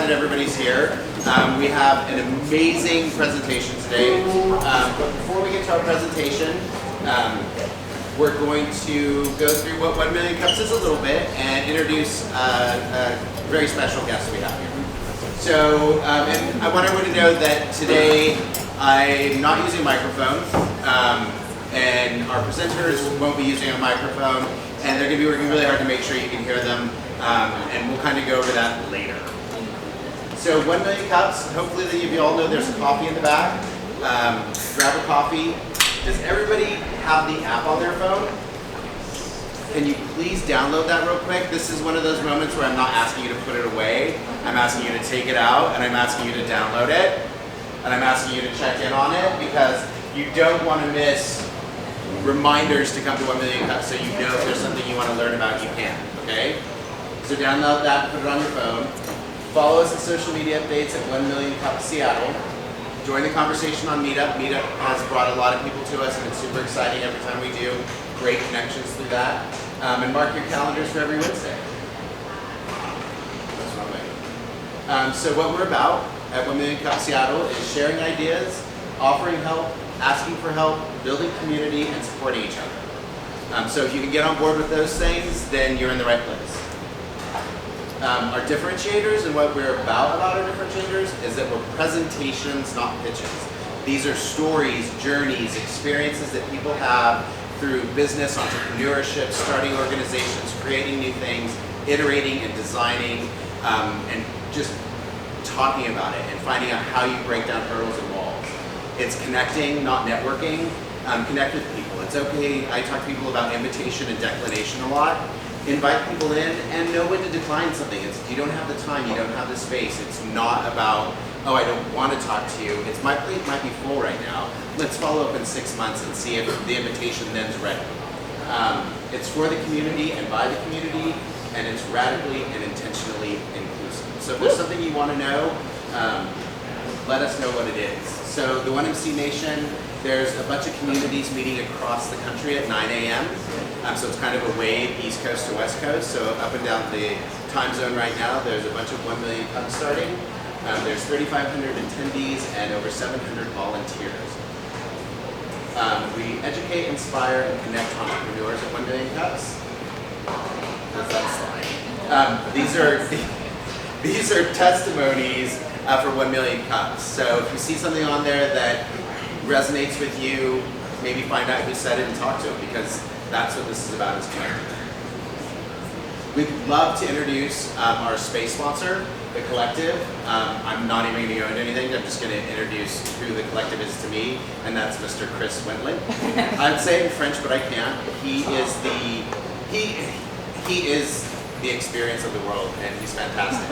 excited everybody's here. We have an amazing presentation today. But before we get to our presentation, we're going to go through what 1 Million Cups is a little bit and introduce a very special guest we have here. So, and I want everyone to know that today I'm not using a microphone, and our presenters won't be using a microphone, and they're going to be working really hard to make sure you can hear them, and we'll kind of go over that later. So 1 Million Cups, hopefully you all know there's a coffee in the back. Grab a coffee. Does everybody have the app on their phone? Can you please download that real quick? This is one of those moments where I'm not asking you to put it away. I'm asking you to take it out, and I'm asking you to download it, and I'm asking you to check in on it, because you don't want to miss reminders to come to 1 Million Cups, so you know if there's something you want to learn about, you can, okay? So download that, put it on your phone. Follow us on social media updates at 1 Million Cups Seattle. Join the conversation on Meetup. Meetup has brought a lot of people to us, and it's super exciting every time we do. Great connections through that. And mark your calendars for every Wednesday. That's what I'm making. So what we're about at 1 Million Cups Seattle is sharing ideas, offering help, asking for help, building community, and supporting each other. So if you can get on board with those things, then you're in the right place. Our differentiators and what we're about our differentiators is that we're presentations, not pitches. These are stories, journeys, experiences that people have through business, entrepreneurship, starting organizations, creating new things, iterating and designing, and just talking about it and finding out how you break down hurdles and walls. It's connecting, not networking. Connect with people. It's okay. I talk to people about invitation and declination a lot. Invite people in and know when to decline something. It's, you don't have the time, you don't have the space. It's not about, oh, I don't want to talk to you. It's my plate might be full right now. Let's follow up in 6 months and see if the invitation then's ready. It's for the community and by the community, and it's radically and intentionally inclusive. So if there's something you want to know, let us know what it is. So the 1MC Nation, there's a bunch of communities meeting across the country at 9 a.m. So it's kind of a wave, East Coast to West Coast. So up and down the time zone right now, there's a bunch of 1 Million Cups starting. There's 3,500 attendees and over 700 volunteers. We educate, inspire, and connect entrepreneurs at 1 Million Cups. How's that slide? These are testimonies for 1 Million Cups. So if you see something on there that resonates with you, maybe find out who said it and talk to them, because that's what this is about, is connecting. We'd love to introduce our space sponsor, The Collective. I'm not even going to go into anything. I'm just going to introduce who The Collective is to me, and that's Mr. Krystan. I'd say it in French, but I can't. He is the experience of the world, and he's fantastic.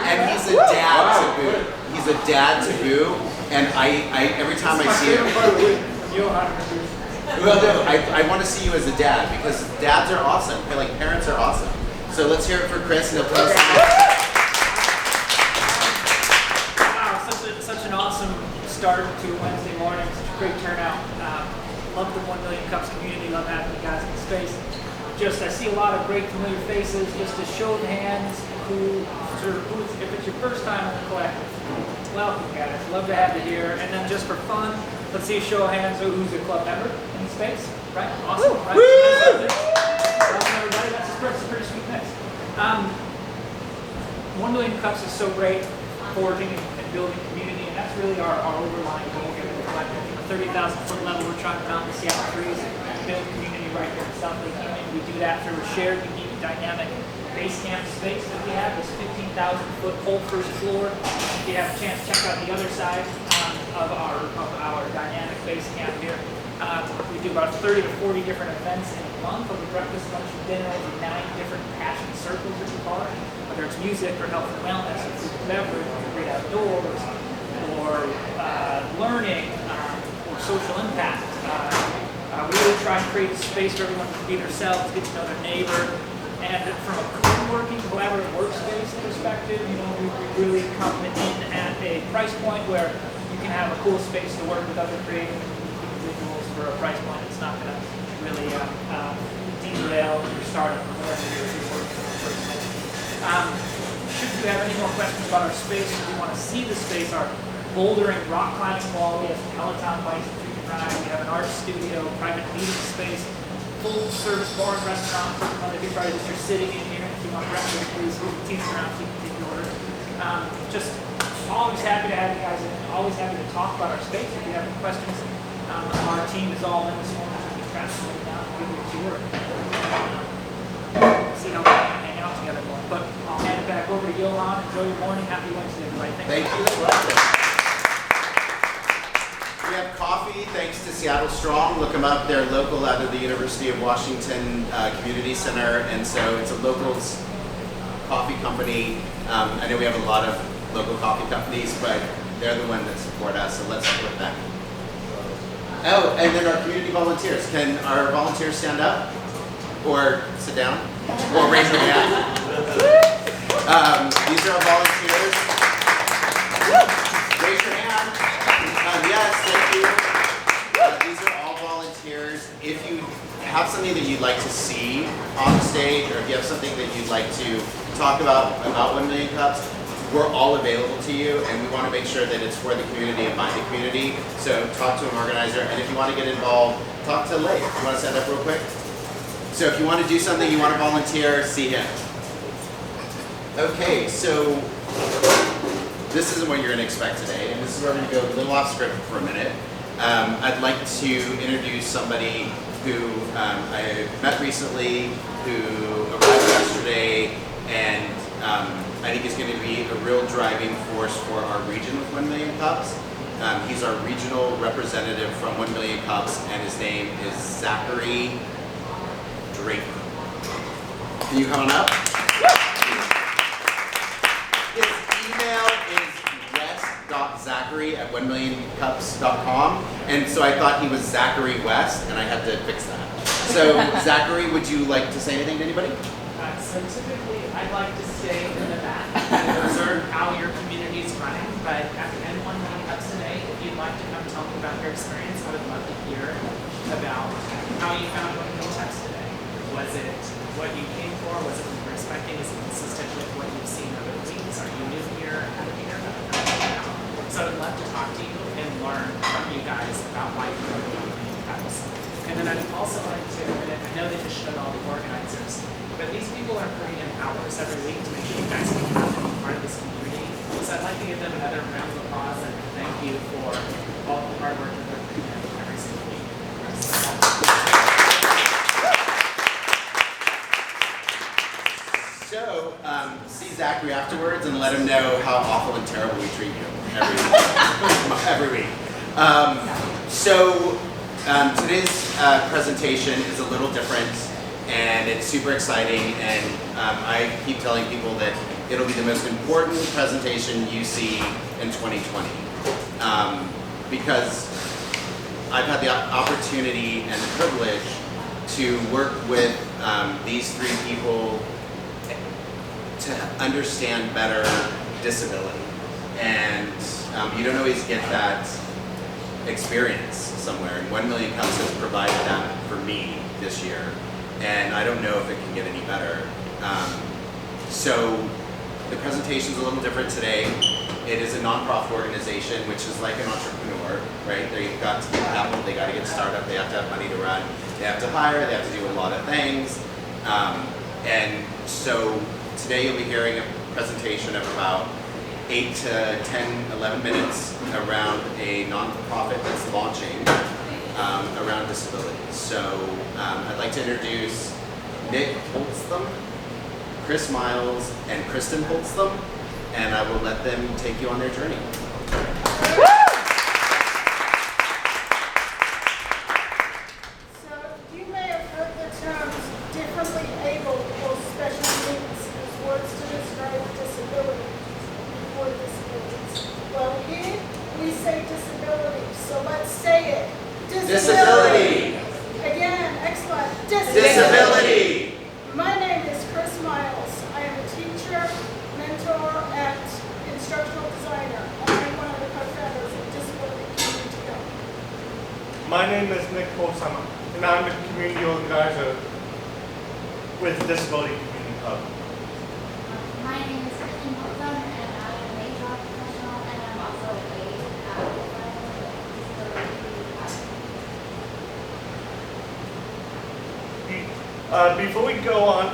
and he's a dad to boot. He's a dad to boot, and I every time I see him, well, no, I want to see you as a dad, because dads are awesome. Like, parents are awesome. So let's hear it for Chris, and he'll tell us. Wow, such an awesome start to Wednesday morning. Such a great turnout. Love the 1 Million Cups community. Love having you guys in the space. I see a lot of great familiar faces. Just a show of hands, if it's your first time in the collective, welcome guys. Love to have you here. And then just for fun, let's see a show of hands who's a club member in the space. Right? Awesome. Right? Welcome everybody. That's a pretty sweet mix. 1 Million Cups is so great, forging and building community, and that's really our overlying goal here in the collective. From the 30,000 foot level, we're trying to mount the Seattle trees and build community right here in South Lake Union. We do that through a shared, unique, dynamic base camp space that we have, this 15,000 foot whole first floor. If you have a chance, check out the other side of our dynamic base camp here. We do about 30 to 40 different events in a month, over breakfast, lunch, and dinner, over 9 different passion circles that we call it, whether it's music or health and wellness, or food and beverage, or great outdoors, or learning, or social impact. We really try and create a space for everyone to be themselves, get to know their neighbor, and from a co-working, collaborative workspace perspective, we really come in at a price point where you can have a cool space to work with other creative individuals for a price point that's not going to really derail your startup or whatever you're working for. should you have any more questions about our space, if you want to see the space, our bouldering, rock climbing wall, we have Peloton bikes that you can ride, we have an art studio, private meeting space, full service bar and restaurant for Monday through Friday that you're sitting in here. If you want breakfast, please move the teams around so you can take your order. Just always happy to have you guys in, always happy to talk about our space. If you have any questions, our team is all in this morning. We can track somebody down and give you a tour. See how we can hang out together more. But I'll hand it back over to Johan. Enjoy your morning. Happy Wednesday, everybody. Thank you. We have coffee thanks to Seattle Strong. Look them up. They're local out of the University of Washington Community Center, and so it's a locals coffee company. I know we have a lot of local coffee companies, but they're the one that support us, so let's support them. Oh, and then our community volunteers. Can our volunteers stand up? Or sit down? Or raise their hand? These are our volunteers. Raise your hand. Yes, thank you. These are all volunteers. If you have something that you'd like to see on the stage, or if you have something that you'd like to talk about 1 Million Cups, we're all available to you, and we want to make sure that it's for the community and by the community. So talk to an organizer, and if you want to get involved, talk to Leigh. You want to stand up real quick? So if you want to do something, you want to volunteer, see him. Okay, so this isn't what you're going to expect today, and this is where we're going to go a little off script for a minute. I'd like to introduce somebody who I met recently, who arrived yesterday, and I think is going to be a real driving force for our region with 1 Million Cups. He's our regional representative from 1 Million Cups, and his name is Zachary Draper. Can you come on up? His email is west.zachary@1millioncups.com, and so I thought he was Zachary West, and I had to fix that. So Zachary, would you like to say anything to anybody? So typically, I'd like to stay in the back and observe how your community is running. But at the end of 1 Million Cups today, if you'd like to come tell me about your experience, I would love to hear about how you found 1 Million Cups today. Was it what you came for? Was it what you were expecting? Is it consistent with what you've seen other weeks? Are you new here? How did you hear about it? So I'd love to talk to you and learn from you guys about why you wrote 1 Million Cups. And then I'd also like to, I know they just showed all the organizers, but these people are putting in hours every week to make sure you guys can come and be part of this community. So I'd like to give them another round of applause and thank you for all the hard work that they're putting in every single week. So, see Zachary afterwards and let him know how awful and terrible we treat you every week. Today's presentation is a little different, and it's super exciting, and I keep telling people that it'll be the most important presentation you see in 2020, because I've had the opportunity and the privilege to work with these three people to understand better disability, and you don't always get that experience somewhere, and 1 Million Cups has provided that for me this year, and I don't know if it can get any better. So the presentation is a little different today. It is a nonprofit organization, which is like an entrepreneur, right? They've got to get capital, they got to get started, they have to have money to run, they have to hire, they have to do a lot of things. And so today you'll be hearing a presentation of about 8 to 10, 11 minutes around a nonprofit that's launching around disabilities. So I'd like to introduce Nick Holzthum, Chris Miles, and Krystan Holzthum, and I will let them take you on their journey. So you may have heard the terms differently able or special needs as words to describe disability before disabilities. Well, here we say disability, so let's say it. Disability! Again, excellent. Disability! My name is Chris Miles. I am a teacher, mentor, and instructional designer. And I'm one of the co-founders of Disability Community Go. My name is Nick Holzthum, and I'm a community organizer with Disability Community Hub. My name is Krystan, in Holzthum, and I'm an HR professional, and I'm also a Before we go on,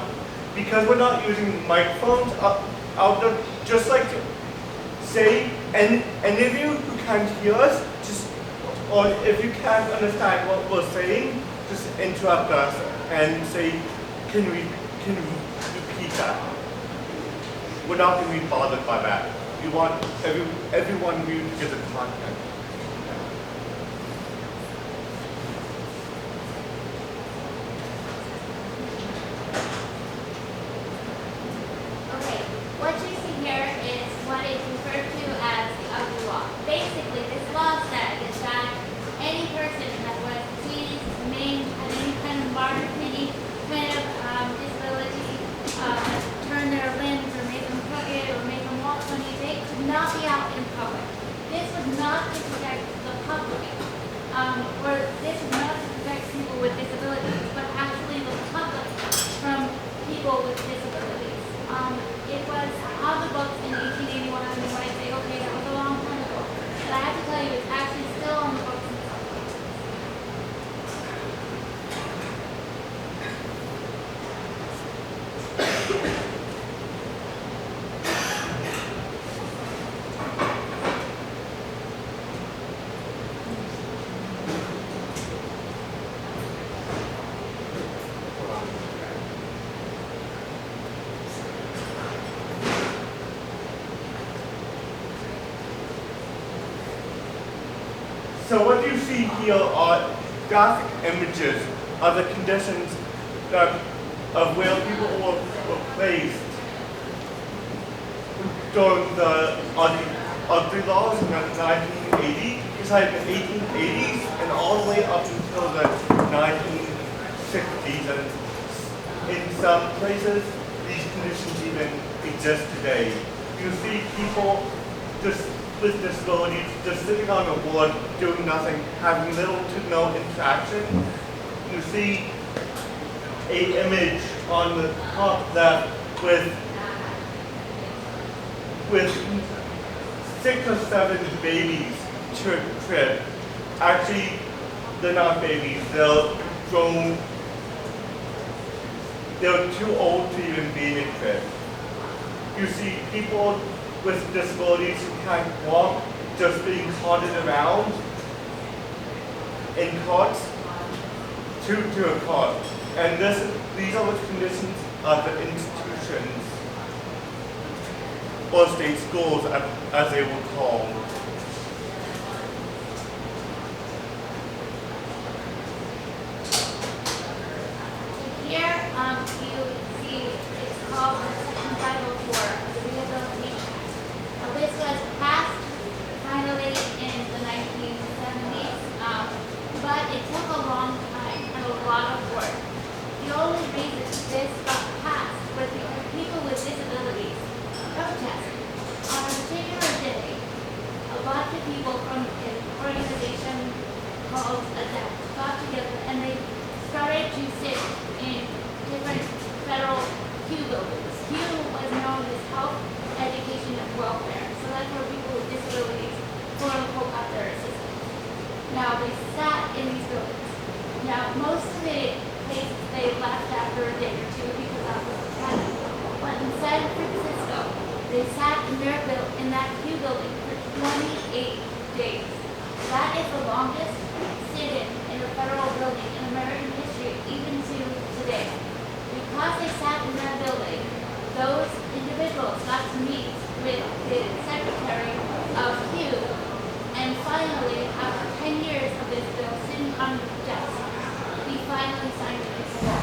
because we're not using microphones, I'll just like to say, any of you who can't hear us, just, or if you can't understand what we're saying, just interrupt us and say, can we repeat that? We're not going to be bothered by that. We want everyone of you to get the content. Okay, what you see here is what is referred to as the ugly law. Basically, this law said is that any person that was diseased, maimed, had any kind of martyr, any kind of disability, turn their limbs or make them crooked or make them walk funny, they could not be out in public. This was not to protect the public, or this was not to protect people with disabilities, but actually the public from people with disabilities. It was on the books in 1881, and you might say, okay, that was a long time ago. But I have to tell you, it's actually still on the books in some places. So what you see here are graphic images of the conditions of where people were placed during the ugly laws in the 1980s, decided in the 1880s, and all the way up until the 1960s. And in some places, these conditions even exist today. You see people just with disabilities just sitting on a board doing nothing, having little to no interaction. You see an image on the top left with 6 or 7 babies to a crib. Actually, they're not babies, they're grown, they're too old to even be in a crib. You see people with disabilities who can't walk just being carted around in carts to a cart. And these are the conditions of the institutions or state schools as they were called. Here, you see it's called Section 504 of the Rehabilitation Act. Now, this was passed finally in the 1970s, but it took a long time and a lot of work. The only reason this got passed was because people with disabilities protested. On a particular day, a bunch of people from an organization called ADEPT got together and they started to sit in different federal Q buildings. Q was known as Health, Education, and Welfare. So that's where people with disabilities, quote unquote, got their assistance. Now they sat in these buildings. Now most of the places they left after a day or two because that was the panic. But in San Francisco, they sat in that Q building for 28 days. That is the longest sit-in in a federal building in American history, even to today. Because they sat in that building, those individuals got to meet with the secretary of Q, and finally, after 10 years of this bill sitting on the desk, we finally signed it into law.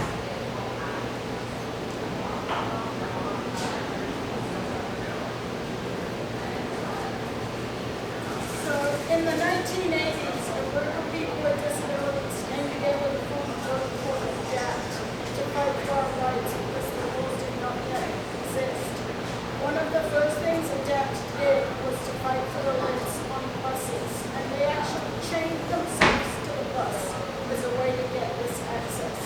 So in the 1980s, a group of people with disabilities came together to form a group called ADAPT to fight for our rights because the laws did not yet exist. One of the first things ADAPT did was to fight for the rights on buses, and they actually chained themselves to the bus as a way to get this access.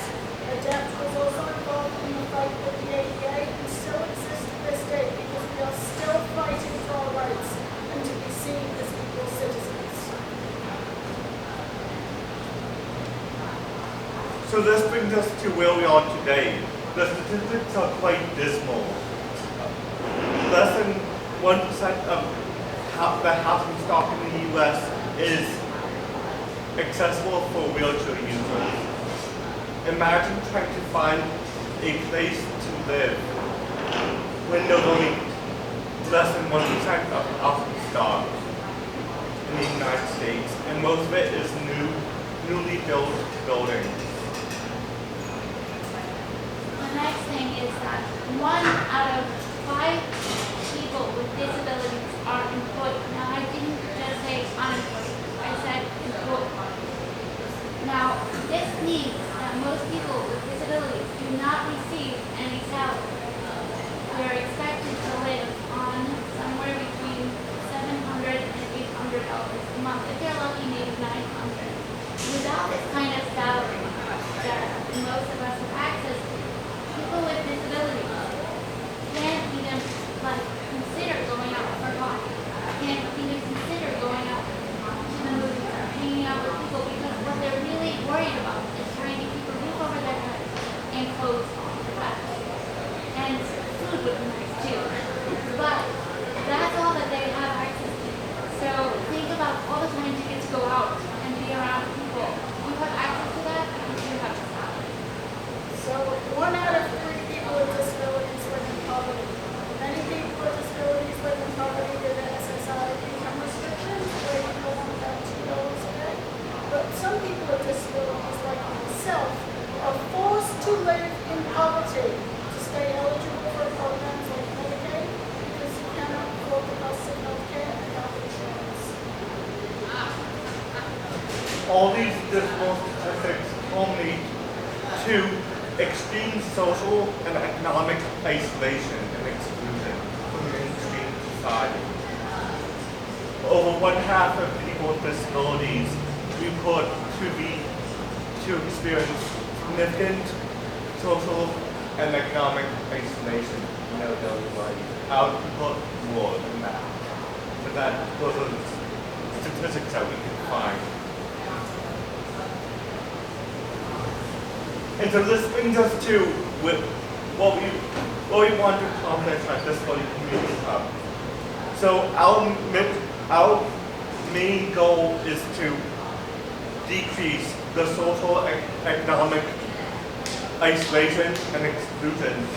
ADAPT was also involved in the fight with the ADA and still exists to this day because we are So this brings us to where we are today. The statistics are quite dismal. Less than 1% of the housing stock in the U.S. is accessible for wheelchair users. Imagine trying to find a place to live when there's only less than 1% of housing stock in the United States, and most of it is newly built buildings. The next thing is that 1 out of 5 people with disabilities are employed. Now, I didn't just say unemployed, I said employed. Now, this means that most people with disabilities do not receive any salary. They're expected to live on somewhere between $700 and $800 a month. If they're lucky, maybe $900. Without this kind of salary that most of us have access to, people with disabilities can't even consider going out for coffee, can't even consider going out to the movies or hanging out with people, because what they're really worried about is trying to keep a roof over their head and clothes on their back. And food would be nice too. But that's all that they have access to. So think about all the times you get to go out and be around people. You have access to that because you have a salary. So 1 out of 3 people with disabilities live in poverty. Many people with disabilities live in poverty due to SSI income restrictions, where you go on about $2 a day. But some people with disabilities, like myself, are forced to live in poverty to stay eligible for programs like Medicaid, because you cannot afford the cost of health care and health insurance. All these dismal statistics culminate to extreme social and economic isolation and exclusion from mainstream society. Over 1/2 of people with disabilities report to experience significant social and economic isolation in their daily life. I would put more than that. But those are the statistics that we can find. And so this brings us to what we want to accomplish at Disability Community Hub. So our main goal is to decrease the social and economic isolation and exclusion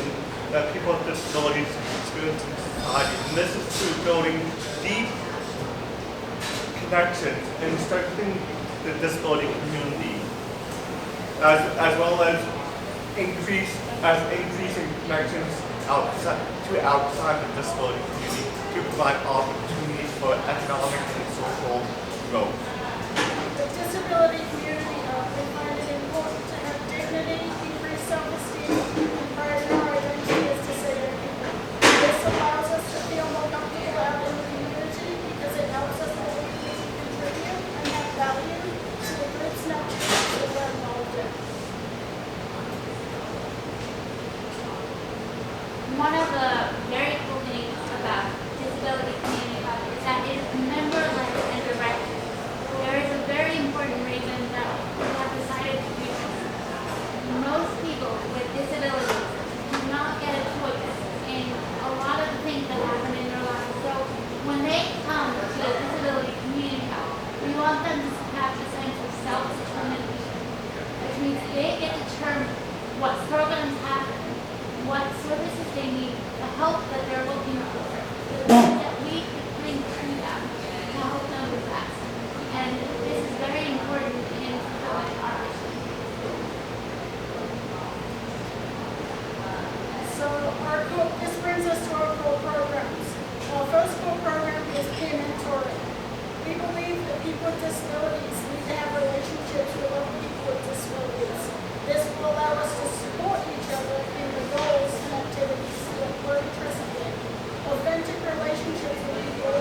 that people with disabilities experience in society. And this is through building deep connections and strengthening the disability community, as well as increasing connections outside the disability community to provide opportunities for economic and social growth. The disability community, we find it important to have dignity, increase self-esteem, and pride in our identity as disabled people. This allows us to feel more comfortable out in the community because it helps us know we can contribute and have value to the groups and activities that we're involved in. One of the very cool things about Disability Community Hub is that it is member-led and directed. There is a very important reason that we have decided to do this. Most people with disabilities do not get a choice in a lot of the things that happen in their lives. So when they come to the Disability Community Hub, we want them to have the sense of self-determination, which means they get to determine what programs happen, what services they need, the help that they're looking for, the things that we could bring to them to help them with that. And this is very important in fulfilling our mission. So this brings us to our core programs. Our first core program is peer mentoring. We believe that people with disabilities need to have relationships with other people with disabilities. This will allow us to support each other in the goals and activities that we're interested in. Authentic relationships with people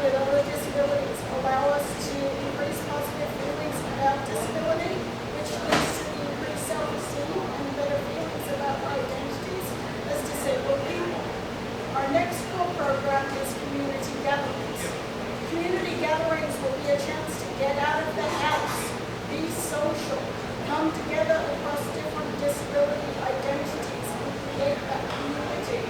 with other disabilities allow us to increase positive feelings about disability, which leads to the increased self-esteem and better feelings about our identities as disabled people. Our next core program is community gatherings. Community gatherings will be a chance to get out of the house, be social, come together across disability identities and create that community,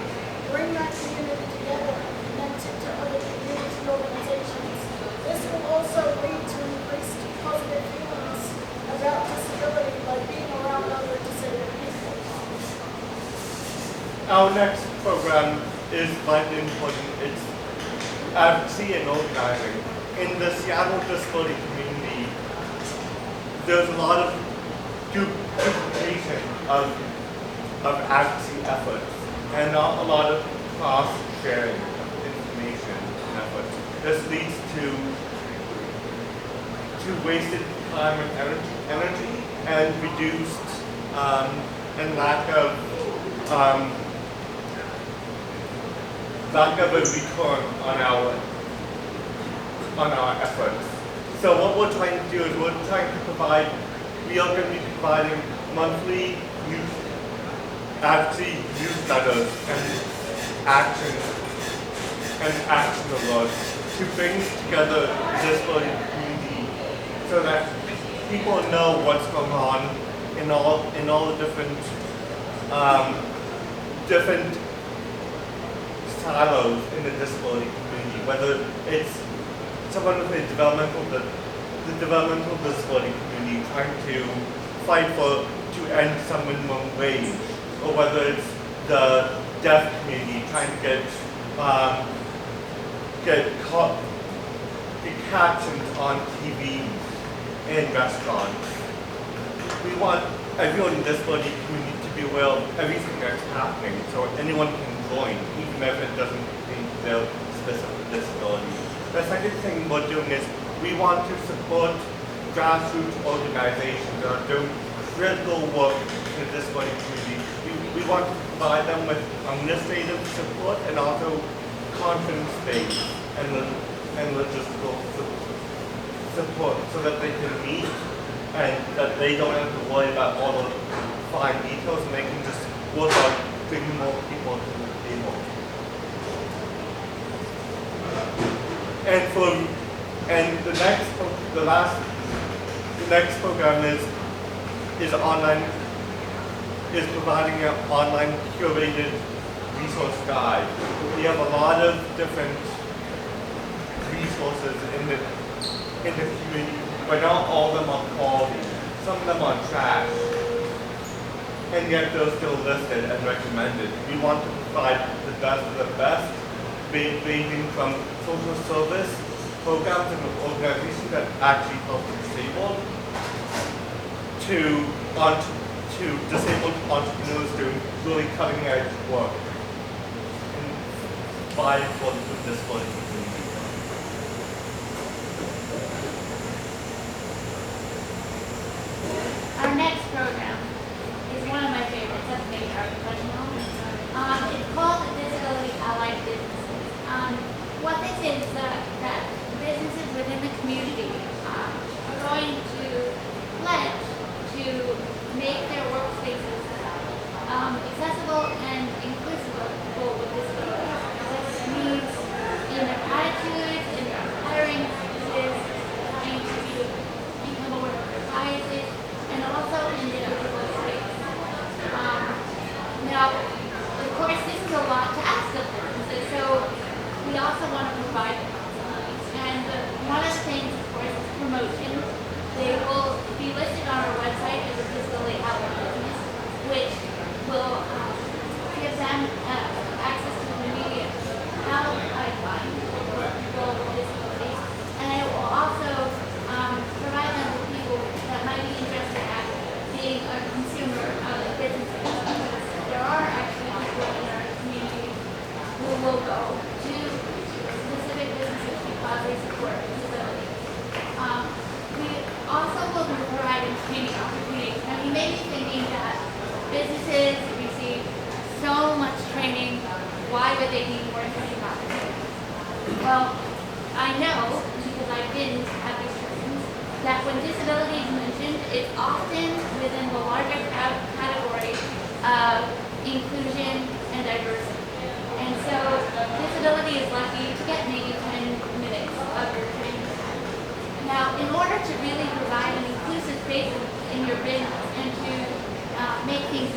bring that community together and connect it to other community organizations. This will also lead to increased positive feelings about disability by being around other disabled people. Our next program is vitally important. It's advocacy and organizing. In the Seattle disability community, there's a lot of duplication of advocacy efforts and not a lot of cross-sharing of information and efforts. This leads to wasted time and energy and reduced and lack of a return on our efforts. So what we're trying to do is we are going to be providing monthly advocacy newsletters and action alerts to bring together the disability community so that people know what's going on in all the different silos in the disability community, whether it's someone with a developmental disability community trying to fight to end some minimum wage, or whether it's the deaf community trying to get captions on TV in restaurants. We want everyone in the disability community to be aware of everything that's happening, so anyone can join, even if it doesn't pertain to their specific disability. The second thing we're doing is we want to support grassroots organizations that are doing critical work in the disability community. We want to provide them with administrative support and also confidence-based and logistical support so that they can meet and that they don't have to worry about all the fine details and they can just work on bringing more people to the table. And the next program is providing an online curated resource guide. We have a lot of different resources in the community, but not all of them are quality. Some of them are trash, and yet they're still listed and recommended. We want to provide the best of the best, ranging from social service programs and organizations that actually help the disabled to disabled entrepreneurs doing really cutting edge work and fighting for the disability community. Our next program is one of my favorites. That's maybe our professional. It's called the Disability Allied Businesses. What this is that businesses within the community are going to pledge to make their workspaces accessible and inclusive for people with disabilities. This means in their attitudes, in their hiring practices, trying to become aware of their biases, and also in the physical space. Now, of course, this is a lot to ask of businesses, so we also want to provide possibilities. And one of the things, of course, is promotion. They will be listed on our website as a disability outlet business, which will give them access to the media, how I find people with disabilities, and it will also provide them with people that might be interested in being a consumer of businesses. Because there are actually people in our community who will go to specific businesses because they support disability. We also will be providing training opportunities. Now you may be thinking that businesses receive so much training, why would they need more training opportunities? Well, I know, because I've been at these trainings, that when disability is mentioned, it's often within the larger category of inclusion and diversity. And so disability is lucky to get maybe 10 minutes of your training. Now, in order to really provide an inclusive space in your business and to make things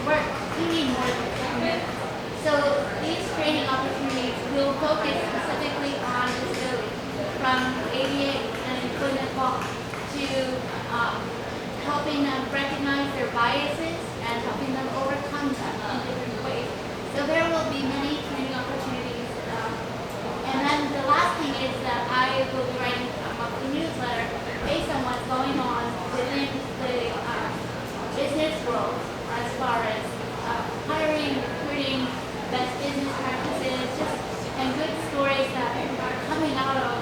from ADA and employment law to helping them recognize their biases and helping them overcome them in different ways. So there will be many training opportunities. And then the last thing is that I will be writing a monthly newsletter based on what's going on within the business world as far as hiring, recruiting, best business practices, and good stories that are coming out of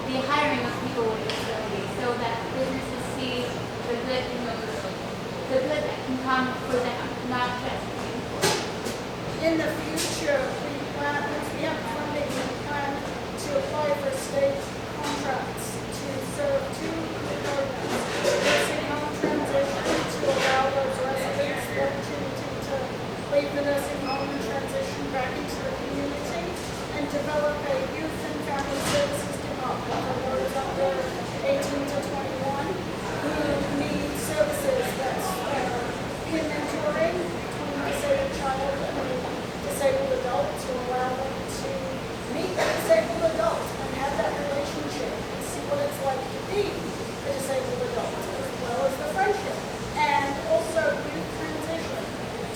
the hiring of people with disabilities, so that businesses see the good that can come for them, not just for the employees. In the future, once we have funding, we plan to apply for state contracts to serve two programs. Nursing home transition to allow those residents the opportunity to leave the nursing home and transition back into the community, and develop a youth and family services department for those under 18 to 21 who need services that's peer mentoring between a disabled child and a disabled adult to allow them to meet a disabled adult and have that relationship and see what it's like to be a disabled adult, as well as the friendship. And also youth transition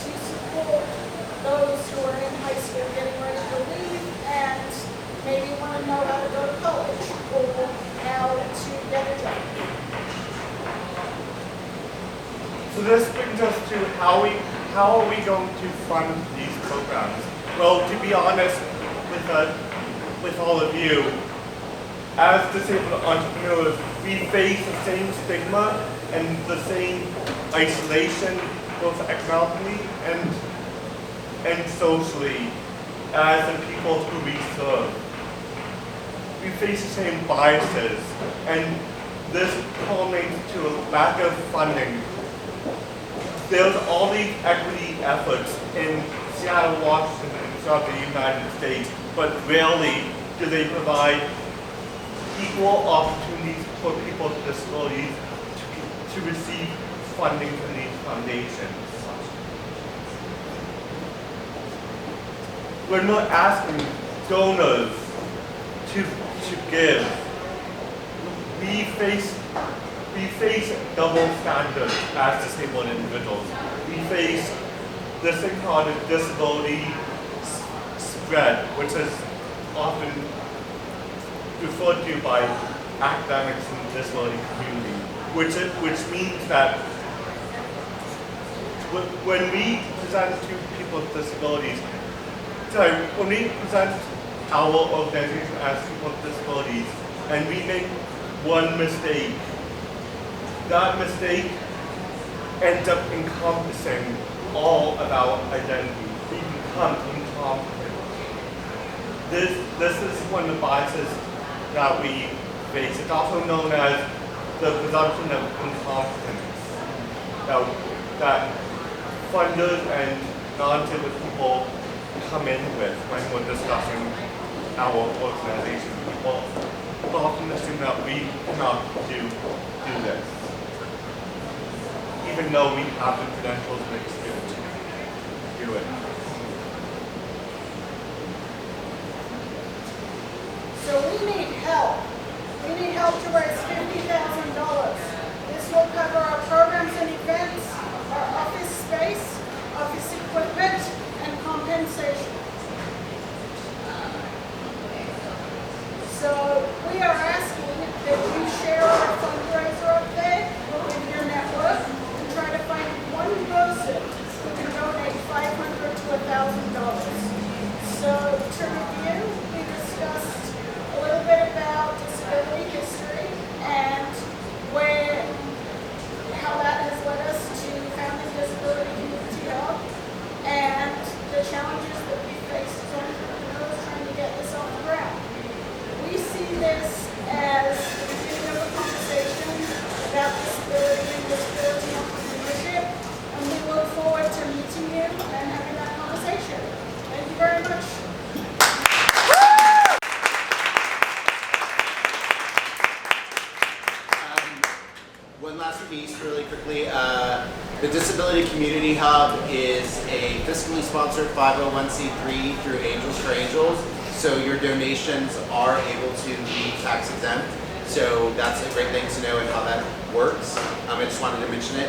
to support those who are in high school getting ready to leave and maybe want to know how to go to college or how to get a job. So this brings us to how are we going to fund these programs? Well, to be honest with all of you, as disabled entrepreneurs, we face the same stigma and the same isolation, both economically and socially, as the people who we serve. We face the same biases, and this culminates to a lack of funding. There's all these equity efforts in Seattle, Washington, and throughout the United States, but rarely do they provide equal opportunities for people with disabilities to receive funding from these foundations. We're not asking donors to give. We face double standards as disabled individuals. We face this thing called a disability spread, which is often referred to by academics in the disability community, which means that when we present to people with disabilities, when we present our organization as people with disabilities, and we make one mistake, that mistake ends up encompassing all of our identity. We become incompetent. This is one of the biases that we face. It's also known as the presumption of incompetence that funders and non-disabled people come in with when we're discussing our organization. People often assume that we cannot do this, even though we have the credentials and experience to do it. So we need help. We need help to raise $50,000. This will cover our programs and events, our office space, office equipment, and compensation. So we are asking that you share our fundraiser up there with your network and try to find one person who can donate $500 to $1,000. So to review, we discussed a little bit about disability history and how that has led us to Family Disability Community Hub and the challenges that we faced as entrepreneurs trying to get this off the ground. We see this as the beginning of a conversation about disability and disability entrepreneurship, and we look forward to meeting you and having that conversation. Thank you very much. One last piece really quickly. The Disability Community Hub is a fiscally sponsored 501c3 through Angels for Angels. So your donations are able to be tax exempt. So that's a great thing to know and how that works. I just wanted to mention it.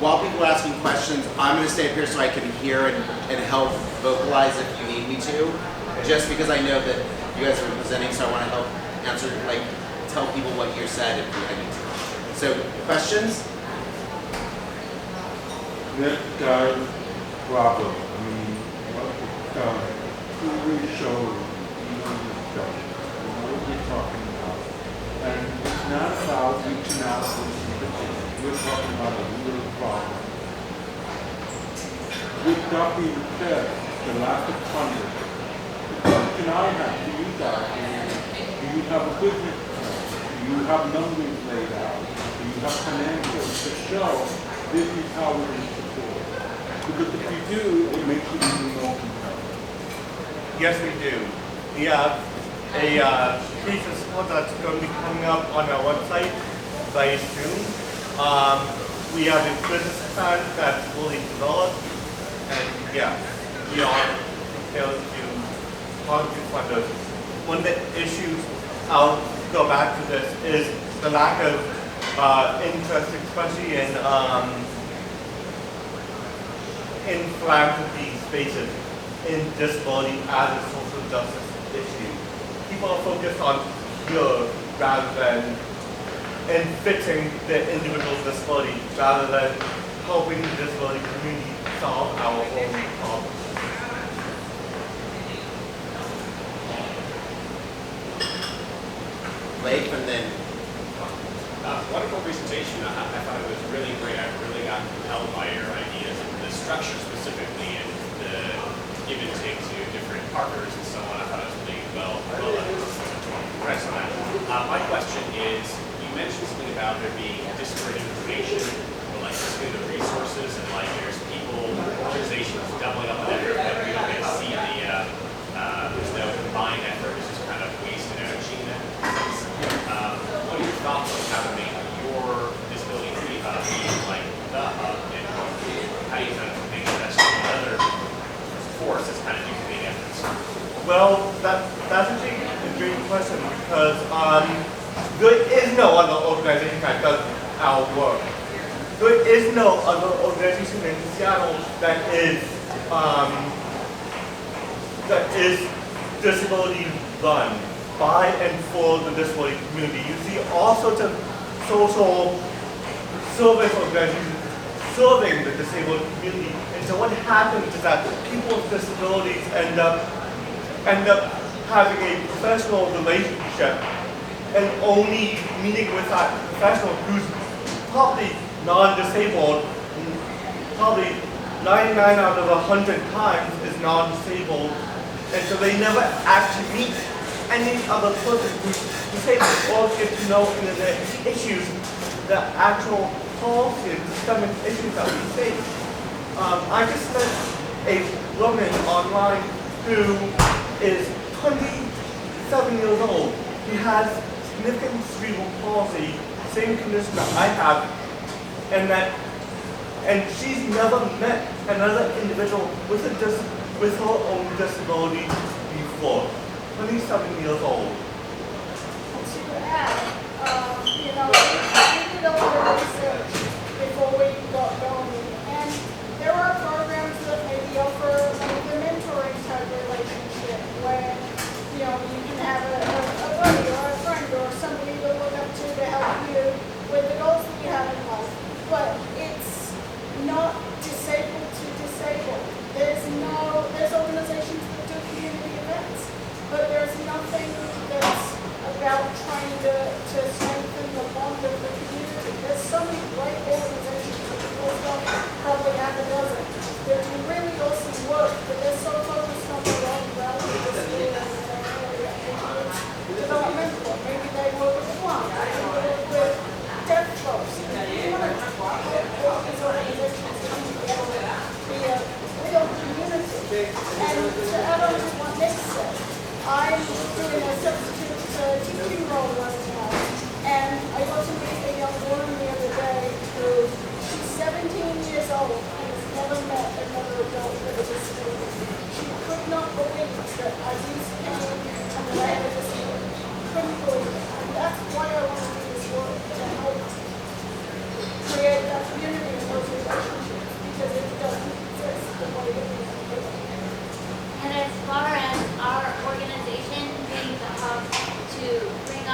While people are asking questions, I'm going to stay up here so I can hear and help vocalize if you need me to. Just because I know that you guys are presenting, so I want to help answer, like, tell people what you said if I need to. So, questions? That guy's problem, I mean, clearly shows what we're talking about. And it's not about reaching out to people. We're talking about a real problem. With that being said, the lack of funding, the question I have to you guys is, do you have a business plan? Do you have numbers laid out? Do you have financials to show this is how it is supported? Because if you do, it makes it even more compelling. Yes, we do. We have a piece of support that's going to be coming up on our website very soon. We have a business plan that's fully developed, and yeah, we are able to talk to funders. One of the issues, I'll go back to this, is the lack of interest, especially in philanthropy spaces, in disability as a social justice issue. People are focused on cure rather than in fixing the individual's disability rather than helping the disability community solve our own problems. Leif, and then Wonderful presentation. I thought it was really great. I really got compelled by your ideas and the structure specifically and the give and take to different partners and so on. I thought it was really well done. Congrats on that. My question is, you mentioned something about there being disparate information or like the resources and like there's people, organizations doubling up on effort, but we don't get to see there's no combined effort. It's just kind of wasted energy in that sense. What are your thoughts on how to make your disability hub be like the hub and how do you kind of make sure that's another force that's kind of duplicating efforts? Well, that's actually a great question because there is no other organization that does our work. There is no other organization in Seattle that is disability run by and for the disability community. You see all sorts of social service organizations serving the disabled community. And so what happens is that people with disabilities end up having a professional relationship and only meeting with that professional who's probably non-disabled, probably 99 out of 100 times is non-disabled, and so they never actually meet any other person who's disabled or get to know the issues, the actual policy and systemic issues that we face. I just met a woman online who is 27 years old. She has significant cerebral palsy, same condition that I have, and she's never met another individual with her own disability before. 27 years old. To add, we did a little research before we got going, and there are programs that maybe offer like a mentoring type relationship where you can have a buddy or a friend or somebody to look up to help you with the goals that you have in life. But it's not disabled to disabled. There's organizations that do community events, but there's nothing that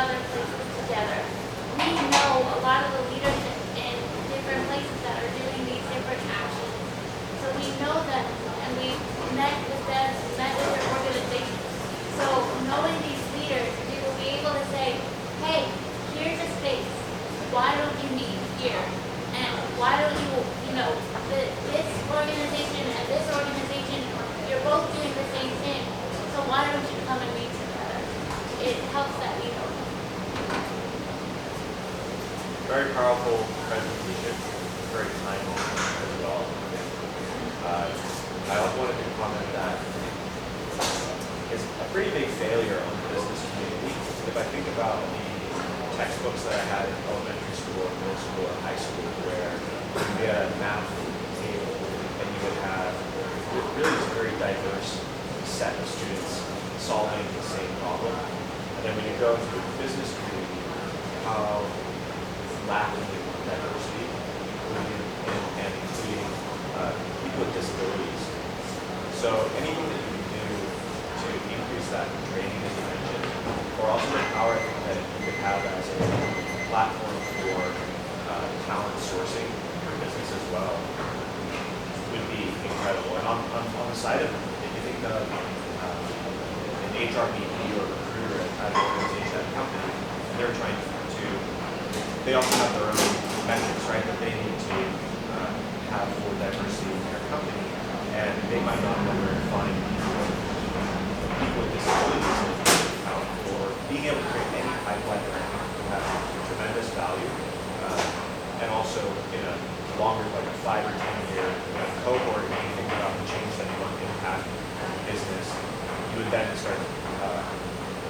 other places together. We know a lot of the leadership in different places that are doing these different actions. So we know them, and we met with them, met with their organizations. So knowing these leaders, we will be able to say, hey, here's a space. Why don't you meet here? And why don't you, this organization and this organization, you're both doing the same thing. So why don't you come and meet together? It helps that we know. Very powerful presentation, very timely as well. I also wanted to comment that it's a pretty big failure on the business community. If I think about the textbooks that I had in elementary school, middle school, and high school, where you had a math table and you would have really a very diverse set of students solving the same problem. And then when you go into the business community, how lacking in diversity, including people with disabilities. So anything that you can do to increase that training, as you mentioned, or also the power that you could have as a platform for talent sourcing for business as well, would be incredible. And on the side of, if you think of an HRBP or recruiter at an organization, at a company, and they're trying to, they also have their own metrics, right, that they need to have for diversity in their company, and they might not know where to find people with disabilities or being able to create any pipeline that I think will have tremendous value, and also in a longer, like a 5 or 10 year cohort, when you think about the change that you want to impact business, you would then start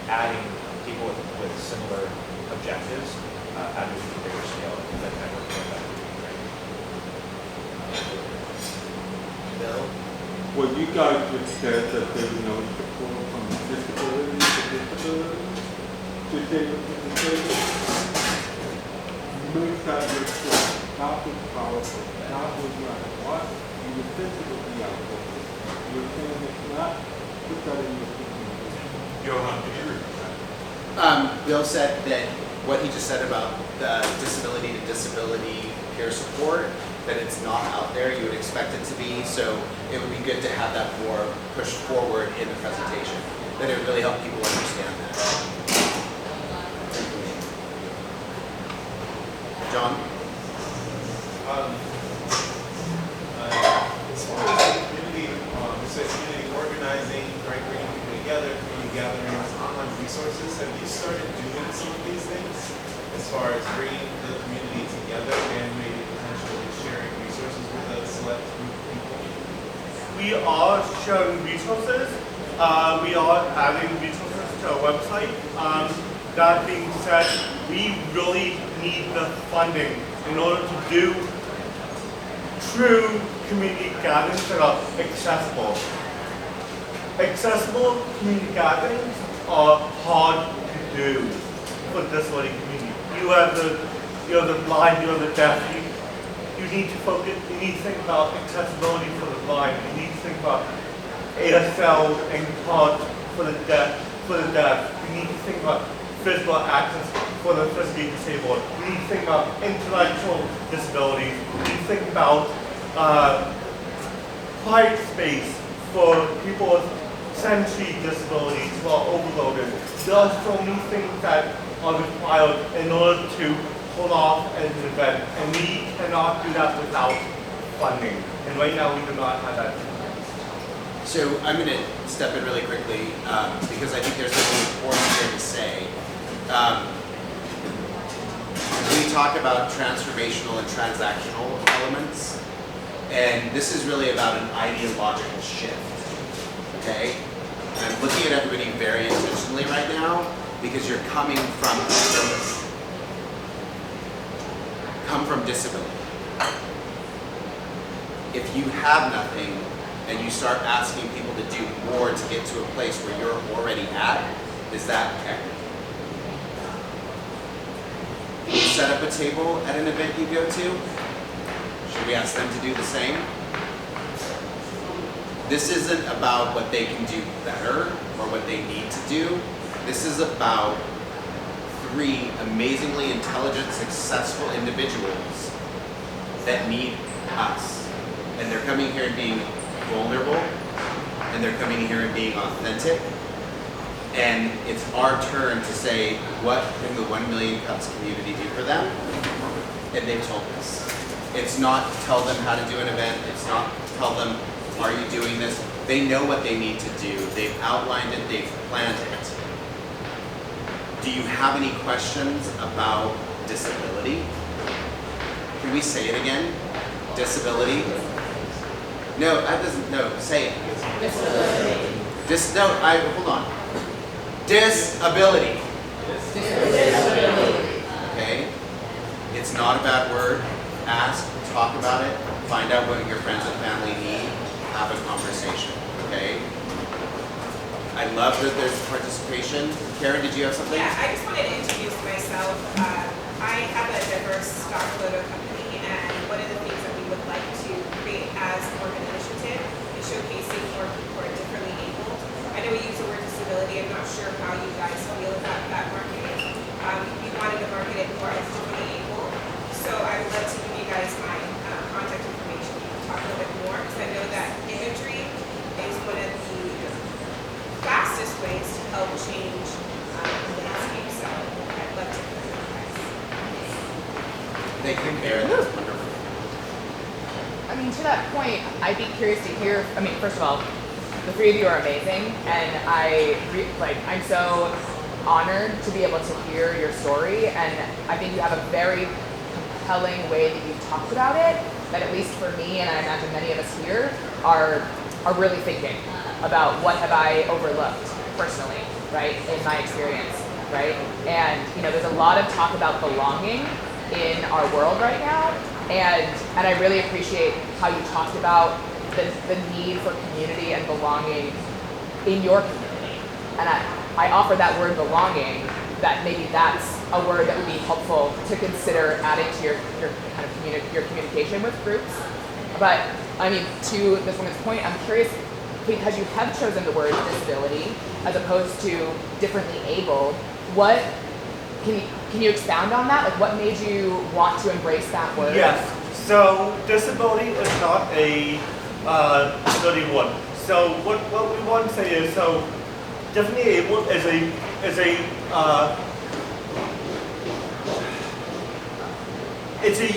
adding people with similar objectives at a bigger scale. And then I think that would be great. Bill? Well, you guys just said that there's no support from disabilities to disabilities to disabilities. Makes that look not as powerful, not as much. What you would think it would be out there. You're saying it's not. Put that in your thinking. Johan, could you repeat that? Bill said that what he just said about the disability to disability peer support, that it's not out there, you would expect it to be, so it would be good to have that more pushed forward in the presentation, that it would really help people understand that. John? As far as the community, it says community organizing, right, bringing people together, community gatherings, online resources, have you started doing some of these things as far as bringing the community together and maybe potentially sharing resources with a select group of people? We are sharing resources. We are adding resources to our website. That being said, we really need the funding in order to do true community gatherings that are accessible. Accessible community gatherings are hard to do for the disability community. You have the blind, you have the deaf. You need to focus. You need to think about accessibility for the blind. You need to think about ASL and COD for the deaf. You need to think about physical access for the physically disabled. You need to think about intellectual disabilities. You need to think about quiet space for people with sensory disabilities who are overloaded. There are so many things that are required in order to pull off an event, and we cannot do that without funding. And right now we do not have that. So I'm going to step in really quickly because I think there's something important here to say. We talk about transformational and transactional elements, and this is really about an ideological shift, okay? And I'm looking at everybody very intentionally right now because you're coming from disability. If you have nothing and you start asking people to do more to get to a place where you're already at, is that equity? You set up a table at an event you go to, should we ask them to do the same? This isn't about what they can do better or what they need to do. This is about 3 amazingly intelligent, successful individuals that need us. And they're coming here and being vulnerable, and they're coming here and being authentic. And it's our turn to say, what can the 1 Million Cups community do for them? And they've told us. It's not tell them how to do an event. It's not tell them, are you doing this? They know what they need to do. They've outlined it. They've planned it. Do you have any questions about disability? Can we say it again? Disability? No, that doesn't, no, say it. Disability. Hold on. Disability. Okay? It's not a bad word. Ask, talk about it, find out what your friends and family need, have a conversation, okay? I love that there's participation. Karen, did you have something? Yeah, I just wanted to introduce myself. I have a diverse stock photo company, and one of the things that we would like to create as more of an initiative is showcasing more people who are differently able. I know we use the word disability. I'm not sure how you guys feel about that marketing. We wanted to market it more as differently able. So I would love to give you guys my contact information. We can talk a little bit more, because I know that imagery is one of the fastest ways to help change the landscape. So I'd love to hear from you guys. Thank you, Karen. That's wonderful. I mean, to that point, I'd be curious to hear. I mean, first of all, the 3 of you are amazing, and I'm so honored to be able to hear your story. And I think you have a very compelling way that you've talked about it, that at least for me, and I imagine many of us here, are really thinking about what have I overlooked personally, right, in my experience, right? And there's a lot of talk about belonging in our world right now, and I really appreciate how you talked about the need for community and belonging in your community. And I offer that word belonging, that maybe that's a word that would be helpful to consider adding to your kind of your communication with groups. But I mean, to this woman's point, I'm curious, because you have chosen the word disability as opposed to differently abled, what can you expound on that? Like, what made you want to embrace that word? Yes. So disability is not a disability word. So what we want to say is, so differently able is a it's a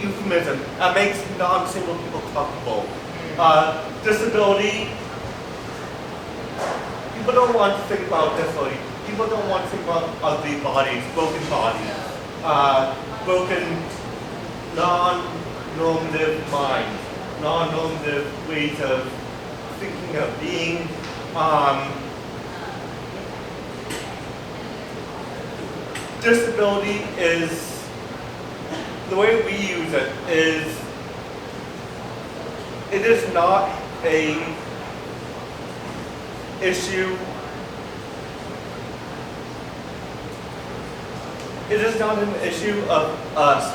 euphemism that makes non-disabled people comfortable. Disability, people don't want to think about disability. People don't want to think about ugly bodies, broken, non-normative minds, non-normative ways of thinking of being. Disability is, the way we use it is not a issue. It is not an issue of us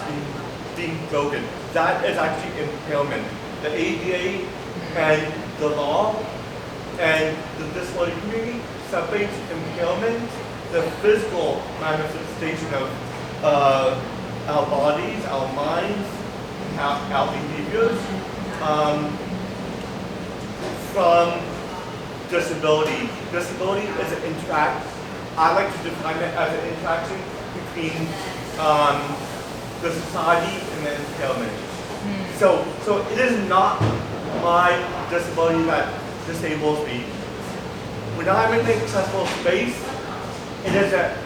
being broken. That is actually impairment. The ADA and the law and the disability community separates impairment, the physical manifestation of our bodies, our minds, our behaviors, from disability. Disability is an interact. I like to define it as an interaction between the society and the impairment. So it is not my disability that disables me. When I'm in an accessible space, it is that,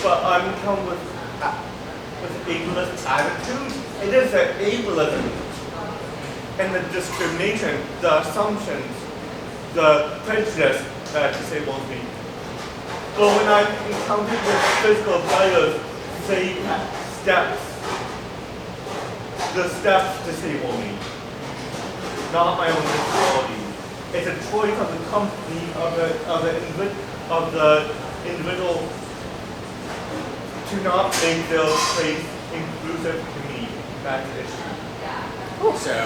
but I'm come with ableist attitude. It is the ableism and the discrimination, the assumptions, the prejudice that disables me. But when I'm encountered with physical barriers, say steps, the steps disable me, not my own disability. It's a choice of the company, of the individual to not make their place inclusive to me. That's the issue. So,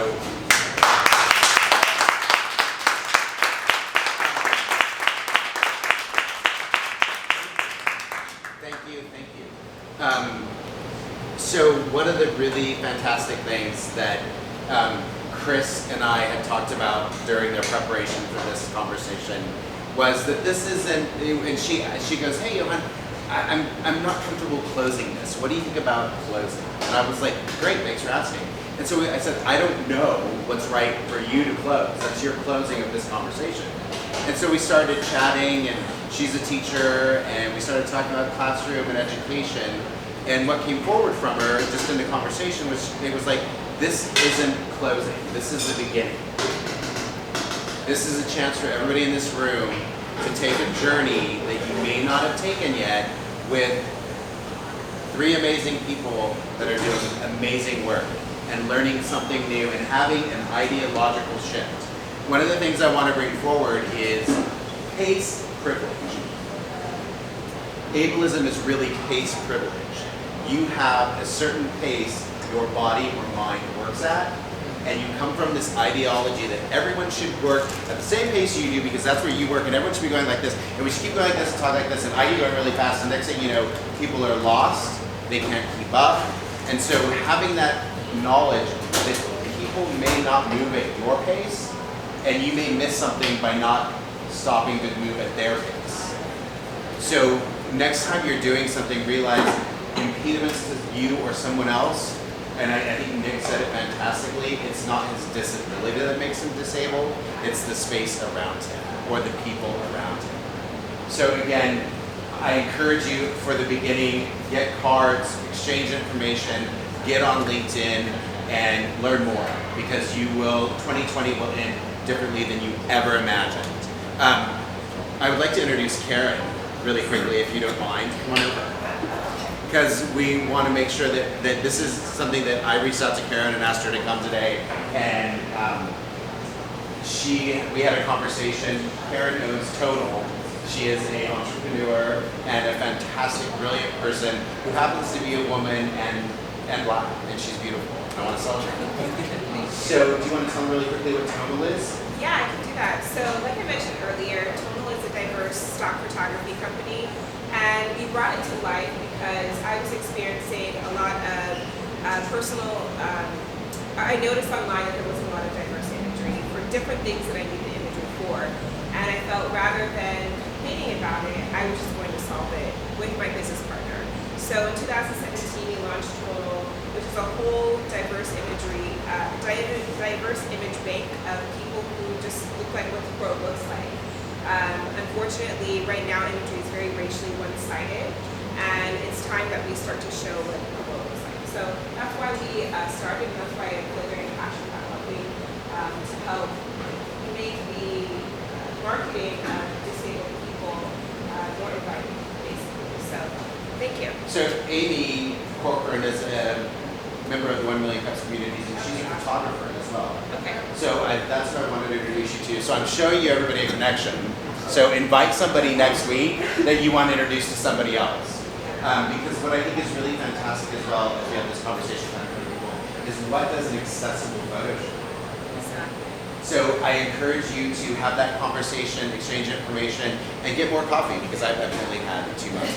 Thank you, thank you. So one of the really fantastic things that Chris and I had talked about during their preparation for this conversation was that this isn't, and she goes, hey, Johan, I'm not comfortable closing this. What do you think about closing? And I was like, great, thanks for asking. And so I said, I don't know what's right for you to close. That's your closing of this conversation. And so we started chatting, and she's a teacher, and we started talking about classroom and education. And what came forward from her, just in the conversation, was it was like, this isn't closing. This is the beginning. This is a chance for everybody in this room to take a journey that you may not have taken yet with 3 amazing people that are doing amazing work and learning something new and having an ideological shift. One of the things I want to bring forward is pace privilege. Ableism is really pace privilege. You have a certain pace your body or mind works at, and you come from this ideology that everyone should work at the same pace you do because that's where you work, and everyone should be going like this, and we should keep going like this and talk like this, and I do going really fast, and next thing you know, people are lost, they can't keep up. And so having that knowledge that people may not move at your pace, and you may miss something by not stopping to move at their pace. So next time you're doing something, realize impediments to you or someone else, and I think Nick said it fantastically, it's not his disability that makes him disabled, it's the space around him or the people around him. So again, I encourage you for the beginning, get cards, exchange information, get on LinkedIn, and learn more, because 2020 will end differently than you ever imagined. I would like to introduce Karen really quickly, if you don't mind. Come on over. Because we want to make sure that this is something that I reached out to Karen and asked her to come today, and we had a conversation. Karen owns Total. She is an entrepreneur and a fantastic, brilliant person who happens to be a woman and black, and she's beautiful. I want to celebrate. So, do you want to tell me really quickly what Total is? Yeah, I can do that. So, like I mentioned earlier, Total is a diverse stock photography company, and we brought it to life because I was experiencing a lot of I noticed online that there was a lot of diverse imagery for different things that I needed imagery for, and I felt rather than complaining about it, I was just going to solve it with my business partner. So in 2017, we launched Total, which is a whole diverse image bank of people who just look like what the quote looks like. Unfortunately, right now imagery is very racially one-sided, and it's time that we start to show what the quote looks like. So that's why we started, and that's why I feel very passionate about helping to help make the marketing of disabled people more inviting, basically. So thank you. So Amy Corcoran is a member of the 1 Million Cups communities, and she's a photographer as well. Okay. So that's what I wanted to introduce you to. So I'm showing you everybody a connection. So invite somebody next week that you want to introduce to somebody else. Because what I think is really fantastic as well, as we have this conversation with other people, is what does an accessible photo show? So I encourage you to have that conversation, exchange information, and get more coffee, because I've evidently had too much.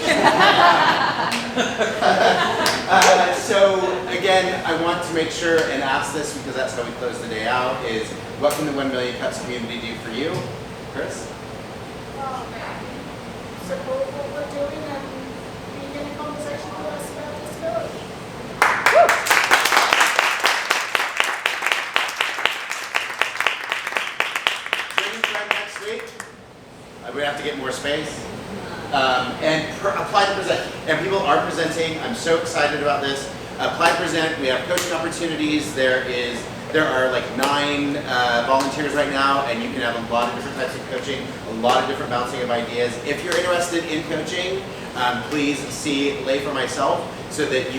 So again, I want to make sure and ask this, because that's how we close the day out, is what can the 1 Million Cups community do for you? Chris? Support what we're doing and begin a conversation with us about disability. Next week, we have to get more space. And apply to present. And people are presenting. I'm so excited about this. Apply to present. We have coaching opportunities. There are like 9 volunteers right now, and you can have a lot of different types of coaching, a lot of different bouncing of ideas. If you're interested in coaching, please see Leif or myself so that you